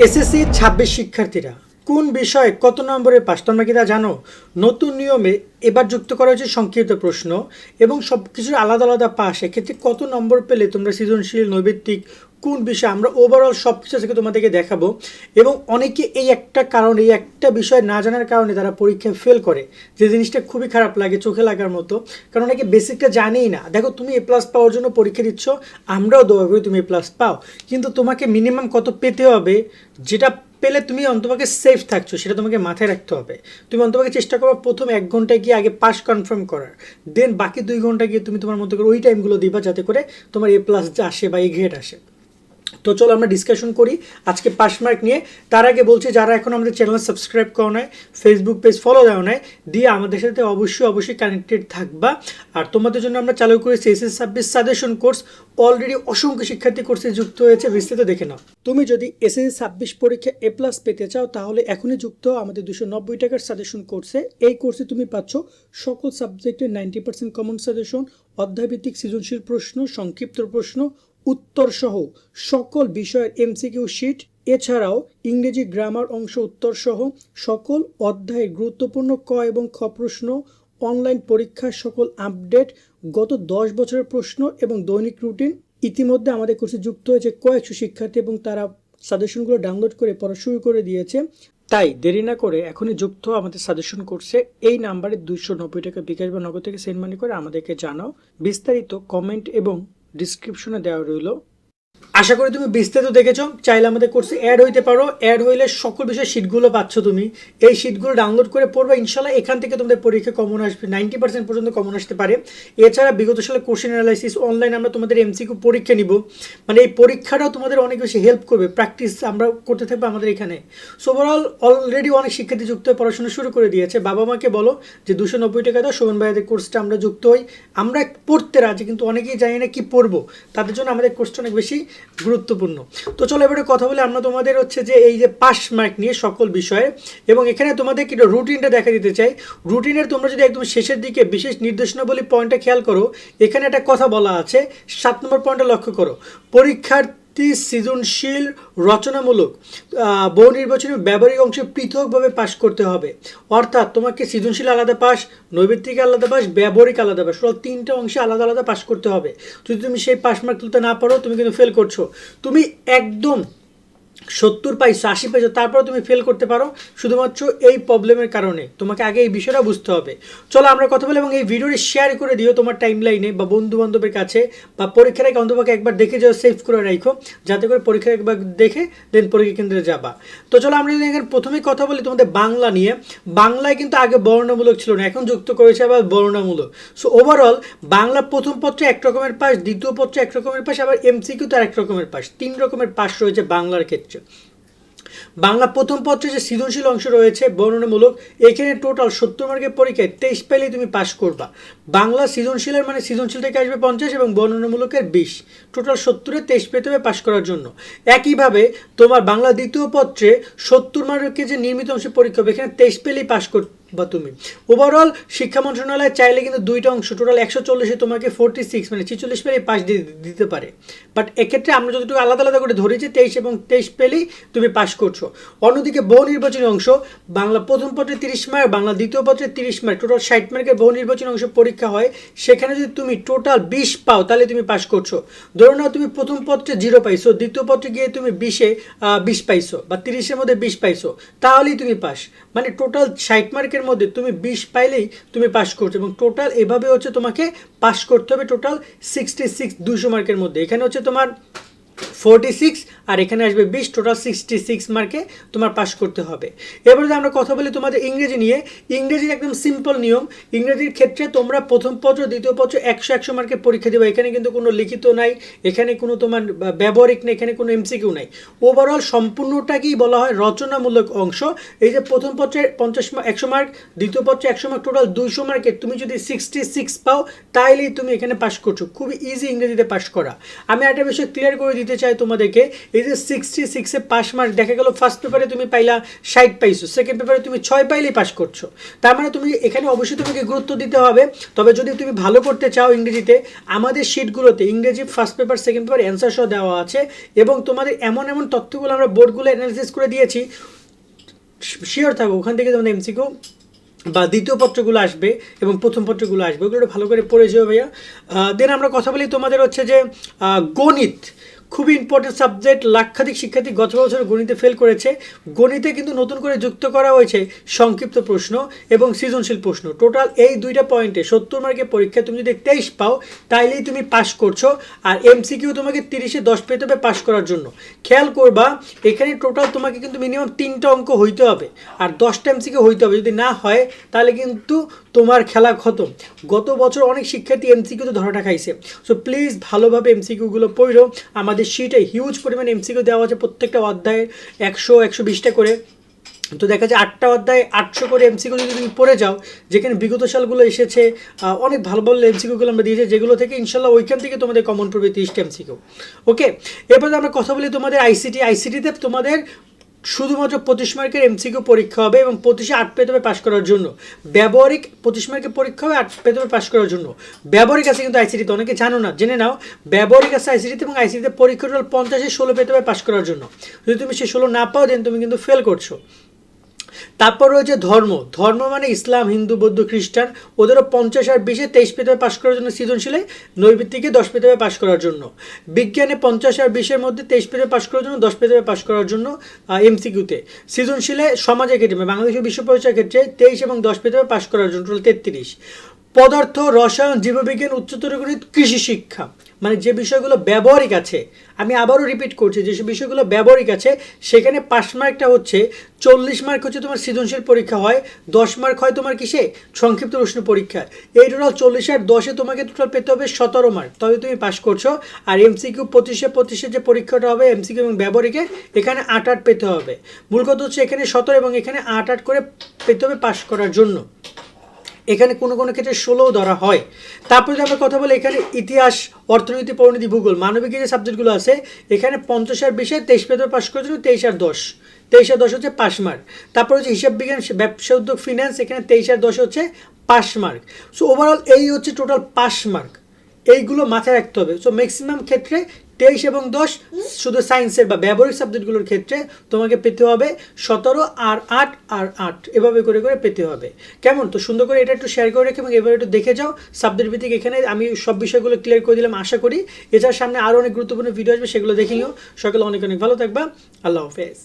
SSC ২৬ শিক্ষার্থীরা কোন বিষয়ে কত নম্বরে পাস তোমরা কি তা জানো? নতুন নিয়মে এবার যুক্ত করা হয়েছে সংক্ষিপ্ত প্রশ্ন এবং সব কিছুর আলাদা আলাদা পাস। এক্ষেত্রে কত নম্বর পেলে তোমরা সৃজনশীল, নৈবেত্তিক কোন বিষয় আমরা ওভারঅল সব কিছু থেকে তোমাদেরকে দেখাবো। এবং অনেকে এই একটা কারণে, এই একটা বিষয় না জানার কারণে তারা পরীক্ষায় ফেল করে, যে জিনিসটা খুবই খারাপ লাগে, চোখে লাগার মতো। কারণ অনেকে বেসিকটা জানেই না। দেখো, তুমি এ প্লাস পাওয়ার জন্য পরীক্ষা দিচ্ছ, আমরাও দোয়া করি তুমি এ প্লাস পাও, কিন্তু তোমাকে মিনিমাম কত পেতে হবে, যেটা পেলে তুমি অন্তপক্ষে সেফ থাকছো, সেটা তোমাকে মাথায় রাখতে হবে। তুমি অন্তপক্ষে চেষ্টা করো প্রথম 1 ঘন্টায় গিয়ে আগে পাস কনফার্ম করার, দেন বাকি 2 ঘন্টা গিয়ে তুমি তোমার মতো করে ওই টাইমগুলো দিবা, যাতে করে তোমার এ প্লাস আসে বা এ গ্রেড আসে। তো চলো আমরা ডিসকাশন করি আজকে পাস মার্ক নিয়ে। তার আগে বলছি, যারা এখন আমাদের চ্যানেল সাবস্ক্রাইব করো নাই, ফেসবুক পেজ ফলো দেওয়া নাই, দিয়ে আমাদের সাথে অবশ্যই কানেক্টেড থাকবা। আর তোমাদের জন্য আমরা চালু করেছি এসএসসি 26 সাজেশন কোর্স। অলরেডি অসংখ্য শিক্ষার্থী কোর্সে যুক্ত হয়েছে, বিস্তারিত দেখে নাও। তুমি যদি এসএসসি 26 পরীক্ষা এ প্লাস পেতে চাও, তাহলে এখনই যুক্ত হও আমাদের 290 টাকার সাজেশন কোর্সে। এই কোর্সে তুমি পাচ্ছ সকল সাবজেক্টের 90% কমন সাজেশন, অধ্যায়ভিত্তিক সৃজনশীল প্রশ্ন, সংক্ষিপ্ত প্রশ্ন, উত্তর সহ সকল বিষয়ের এমসিকিউ শিট, এছাড়াও ইংরেজি গ্রামার অংশ উত্তর সহ সকল অধ্যায়ের গুরুত্বপূর্ণ ক এবং খ প্রশ্ন, অনলাইন পরীক্ষার সকল আপডেট, গত 10 বছরের প্রশ্ন এবং দৈনিক রুটিন। ইতিমধ্যে আমাদের কোর্সে যুক্ত হয়েছে কয়েকশো শিক্ষার্থী এবং তারা সাজেশনগুলো ডাউনলোড করে পড়া শুরু করে দিয়েছে। তাই দেরি না করে এখনই যুক্ত আমাদের সাজেশন কোর্সে। এই নাম্বারে 290 টাকা বিকাশ বা নগদ থেকে সেন্ড মানি করে আমাদেরকে জানাও। বিস্তারিত কমেন্ট এবং ডিসক্রিপশনে দেওয়া রইল। আশা করি তুমি বিস্তারিত দেখেছো। চাইলে আমাদের কোর্সে অ্যাড হইতে পারো। অ্যাড হইলে সকল বিষয়ের শিটগুলো পাচ্ছ তুমি। এই শিটগুলো ডাউনলোড করে পড়বা, ইনশাল্লাহ এখান থেকে তোমাদের পরীক্ষা কমন আসবে, 90% পর্যন্ত কমন আসতে পারে। এছাড়া বিগত সালে কোশ্চেন অ্যানালাইসিস অনলাইন আমরা তোমাদের এমসিকিউ পরীক্ষা নিব, মানে এই পরীক্ষাটাও তোমাদের অনেক বেশি হেল্প করবে। প্র্যাকটিস আমরা করতে থাকবো আমাদের এখানে। সো ওভারঅল অলরেডি অনেক শিক্ষার্থী যুক্ত হয়ে পড়াশোনা শুরু করে দিয়েছে। বাবা মাকে বলো যে 290 টাকা দাও, শোভন ভাইয়াদের কোর্সটা আমরা যুক্ত হই। আমরা পড়তে রাজি, কিন্তু অনেকেই জানি না কি পড়বো, তাদের জন্য আমাদের কোর্সটা অনেক বেশি গুরুত্বপূর্ণ। তো চলো এবারে কথা বলে আমরা তোমাদের যে এই যে পাস মার্ক নিয়ে সকল বিষয়ে, এবং এখানে তোমাদের কি রুটিনটা দেখা দিতে চাই। রুটিনের তোমরা যদি একদম শেষের দিকে বিশেষ নির্দেশনাবলী পয়েন্টটা খেয়াল করো, এখানে একটা কথা বলা আছে, 7 নম্বর পয়েন্টটা লক্ষ্য করো। পরীক্ষার্থী সৃজনশীল, রচনামূলক, বহু নির্বাচনী ব্যবহারিক অংশে পৃথকভাবে পাশ করতে হবে। অর্থাৎ তোমাকে সৃজনশীল আলাদা পাস, নৈবেত্তিক আলাদা পাস, ব্যবহারিক আলাদা পাস, টোটাল 3টা অংশে আলাদা আলাদা পাস করতে হবে। যদি তুমি সেই পাস মার্ক তুলতে না পারো, তুমি কিন্তু ফেল করছো। তুমি একদম 70 পাইছো, 80 পাইছো, তারপরে তুমি ফেল করতে পারো শুধুমাত্র এই প্রবলেমের কারণে। তোমাকে আগে এই বিষয়টা বুঝতে হবে। চলো আমরা কথা বলি, এবং এই ভিডিওটি শেয়ার করে দিও তোমার টাইম লাইনে বা বন্ধু বান্ধবের কাছে, বা পরীক্ষার আগে অন্তপক্ষে একবার দেখে যাও, সেভ করে রাখো, যাতে করে পরীক্ষার একবার দেখে দেন পরীক্ষা কেন্দ্রে যাবা। তো চলো আমরা যদি এখানে প্রথমেই কথা বলি তোমাদের বাংলা নিয়ে। বাংলায় কিন্তু আগে বর্ণনামূলক ছিল না, এখন যুক্ত করেছে আবার বর্ণনামূলক। সো ওভারঅল বাংলা প্রথম পত্রে এক রকমের পাস, দ্বিতীয় পত্রে এক রকমের পাস, আবার এমসিকিউ তো আরেক রকমের পাস। 3 রকমের পাস রয়েছে বাংলার ক্ষেত্রে। বাংলা প্রথম পত্রে যে সৃজনশীল অংশ রয়েছে বর্ণনামূলক, এখানে টোটাল 70 মার্কের পরীক্ষায় 23 পেলেই তুমি পাস করবা। বাংলা সৃজনশীলের মানে সৃজনশীল থেকে আসবে 50 এবং বর্ণনামূলকের 20, টোটাল 70-এ 23 পেতে হবে পাস করার জন্য। একইভাবে তোমার বাংলা দ্বিতীয় পত্রে 70 মার্কের যে নির্মিত অংশে পরীক্ষা হবে, এখানে 23 পেলেই পাস বা তুমি। ওভারঅল শিক্ষা মন্ত্রণালয় চাইলে কিন্তু 2টা অংশ টোটাল 140-এ তোমাকে 46 মানে 46 পেলেই পাস দিতে পারে। বাট এক্ষেত্রে আমরা যতটুকু আলাদা আলাদা করে ধরেছি 23 এবং 23 পেলেই তুমি পাস করছো। অন্যদিকে বহু নির্বাচনী অংশ, বাংলা প্রথম পত্রে 30 মার্ক, বাংলা দ্বিতীয় পত্রে 30 মার্ক, টোটাল 60 মার্কের বহু নির্বাচনী অংশ পরীক্ষা হয়। সেখানে যদি তুমি টোটাল 20 পাও, তাহলে তুমি পাস করছো। ধরো না তুমি প্রথম পত্রে 0 পাইছো, দ্বিতীয় পত্রে গিয়ে তুমি 20-এ 20 পাইছো, বা 30-এর মধ্যে 20 পাইছো, তাহলেই তুমি পাস। মানে টোটাল 60 মার্কের মধ্যে তুমি 20 পাইলেই তুমি পাস করছো। এবং টোটাল এভাবে তোমাকে পাস করতে হবে টোটাল 66, 200 মার্কের মধ্যে। এখানে তোমার 46 আর এখানে আসবে 20, টোটাল 66 মার্কে তোমার পাস করতে হবে। এবারে যদি আমরা কথা বলি তোমাদের ইংরেজি নিয়ে, ইংরেজির একদম সিম্পল নিয়ম। ইংরেজির ক্ষেত্রে তোমরা প্রথম পত্র দ্বিতীয় পত্র 100 মার্কের পরীক্ষা দেবে। এখানে কিন্তু কোনো লিখিত নাই, এখানে কোনো তোমার ব্যবহারিক নেই, এখানে কোনো এমসিকিউ নাই। ওভারঅল সম্পূর্ণটাকেই বলা হয় রচনামূলক অংশ। এই যে প্রথম পত্রে 100 মার্ক, দ্বিতীয় পত্রে 100 মার্ক, টোটাল 200 মার্কে তুমি যদি 66 পাও, তাইলেই তুমি এখানে পাস করছো। খুবই ইজি ইংরেজিতে পাস করা। আমি একটা বিষয় ক্লিয়ার করে দিতে চাই দেয় তোমাদেরকে, এই যে 66-এ পাস মার্ক, দেখা গেল ফার্স্ট পেপারে তুমি পাইলা 60 পাইছো, সেকেন্ড পেপারে তুমি 6 পাইলেই পাস করছো। তার মানে তুমি এখানে অবশ্যই তোমাকে গুরুত্ব দিতে হবে। তবে যদি তুমি ভালো করতে চাও ইংরেজিতে, আমাদের শিটগুলোতে ইংরেজি first paper second paper answer সহ দেওয়া আছে, এবং তোমাদের এমন এমন তথ্যগুলো আমরা বোর্ডগুলো অ্যানালিসিস করে দিয়েছি, শিওর থাকো ওখান থেকে তোমাদের এমসিকিউ বা দ্বিতীয় পত্রগুলো আসবে এবং প্রথম পত্রগুলো আসবে, ওগুলো ভালো করে পড়ে যেও ভাইয়া। দেন আমরা কথা বলি তোমাদের হচ্ছে যে গণিত, খুবই ইম্পর্টেন্ট সাবজেক্ট। লাক্ষাধিক শিক্ষার্থী গত বছর গণিতে ফেল করেছে। গণিতে কিন্তু নতুন করে যুক্ত করা হয়েছে সংক্ষিপ্ত প্রশ্ন এবং সৃজনশীল প্রশ্ন। টোটাল এই দুইটা পয়েন্টে 70 মার্কের পরীক্ষায় তুমি যদি 23 পাও তাইলেই তুমি পাস করছো। আর এমসিকিউ তোমাকে 30-এ 10 পেতে হবে পাস করার জন্য। খেয়াল করবা এখানে টোটাল তোমাকে কিন্তু মিনিমাম 3টা অঙ্ক হইতে হবে আর 10টা এমসিকিউ হইতে হবে। যদি না হয় তাহলে কিন্তু তোমার খেলা খতম। গত বছর অনেক শিক্ষার্থী এমসিকিউতে ধরাটা খাইছে। সো প্লিজ ভালোভাবে এমসিকিউগুলো পড়ো। আমাদের শিটে হিউজ পরিমাণ এমসিকিউ দেওয়া আছে, প্রত্যেকটা অধ্যায়ে 100-120টা করে। তো দেখা যায় 8টা অধ্যায়ে 800 করে এমসিকিউ যদি তুমি পড়ে যাও, যেখানে বিগত সালগুলো এসেছে অনেক ভালো ভালো এমসিকিউগুলো আমরা দিয়েছি, যেগুলো থেকে ইনশাল্লাহ ওইখান থেকে তোমাদের কমন পড়বে 30টা এমসিকিউ। ওকে, এরপরে আমরা কথা বলি তোমাদের আইসিটিতে তোমাদের শুধুমাত্র 25 মার্কের এমসিকিউ পরীক্ষা হবে এবং 25-এ 8 পেতে হবে পাস করার জন্য। ব্যবহারিক 25 মার্কের পরীক্ষা হবে 8 পেতে হবে পাস করার জন্য। ব্যবহারিক আছে কিন্তু আইসিটিতে, অনেকে জানো না, জেনে নাও। ব্যবহারিক আছে আইসিটিতে, এবং আইসিটিতে পরীক্ষা টোটাল 50-এ 16 পেতে হবে পাস করার জন্য। যদি তুমি সে 16 না পাও দেন তুমি কিন্তু ফেল করছো। তারপর রয়েছে ধর্ম মানে ইসলাম, হিন্দু, বৌদ্ধ, খ্রিস্টান, ওদেরও 50 আর 20-এ 23 পেতে হবে পাস করার জন্য সৃজনশীলে, নৈবিত্তিকে 10 পেতে হবে পাস করার জন্য। বিজ্ঞানে 50 আর 20-এর মধ্যে 23 পেতে পাস করার জন্য, 10 পেতে হবে পাস করার জন্য এমসিকিউতে। সৃজনশীলে সমাজের ক্ষেত্রে বাংলাদেশের বিশ্ব পরিচয়ের ক্ষেত্রে 23 এবং 10 পেতে হবে পাস করার জন্য, টোটাল 33। পদার্থ, রসায়ন, জীববিজ্ঞান, উচ্চতর গণিত, কৃষি শিক্ষা, মানে যে বিষয়গুলো ব্যবহারিক আছে, আমি আবারও রিপিট করছি, যেসব বিষয়গুলো ব্যবহারিক আছে সেখানে পাস মার্কটা হচ্ছে 40 মার্ক হচ্ছে তোমার সৃজনশীল পরীক্ষা হয়, 10 মার্ক হয় তোমার কিসে সংক্ষিপ্ত প্রশ্ন পরীক্ষা। এই টোটাল 40 আর 10-এ তোমাকে টোটাল পেতে হবে 17 মার্ক, তবে তুমি পাস করছো। আর এমসিকিউ 25-এ যে পরীক্ষাটা হবে এমসিকিউ এবং ব্যবহারিকে, এখানে 8 পেতে হবে। মূল কথা হচ্ছে এখানে 17 এবং এখানে 8 করে পেতে হবে পাস করার জন্য। এখানে কোনো কোনো ক্ষেত্রে 16 ধরা হয়। তারপরে যদি আমরা কথা বলি এখানে ইতিহাস, অর্থনীতি, পরিণতি, ভূগোল, মানবিক যে সাবজেক্টগুলো আছে, এখানে 50 আর 20-এ 23 পেতে পাস করার জন্য, 23 আর 10 হচ্ছে পাস মার্ক। তারপর হচ্ছে হিসাব বিজ্ঞান, ব্যবসা উদ্যোগ, ফিনান্স, এখানে 23 আর 10 হচ্ছে পাস মার্ক। সো ওভারঅল এই হচ্ছে টোটাল পাস মার্ক, এইগুলো মাথায় রাখতে হবে। সো ম্যাক্সিমাম ক্ষেত্রে 23 এবং 10, শুধু সায়েন্সের বা ব্যবহারিক সাবজেক্টগুলোর ক্ষেত্রে তোমাকে পেতে হবে 17 আর 8 এভাবে করে করে পেতে হবে। কেমন? তো সুন্দর করে এটা একটু শেয়ার করে রেখে এবং এবার একটু দেখে যাও সাবজেক্ট ভিত্তিক। এখানে আমি সব বিষয়গুলো ক্লিয়ার করে দিলাম আশা করি। এছাড়া সামনে আরও অনেক গুরুত্বপূর্ণ ভিডিও আসবে, সেগুলো দেখে নিও। সকলে অনেক অনেক ভালো থাকবা। আল্লাহ হাফেজ।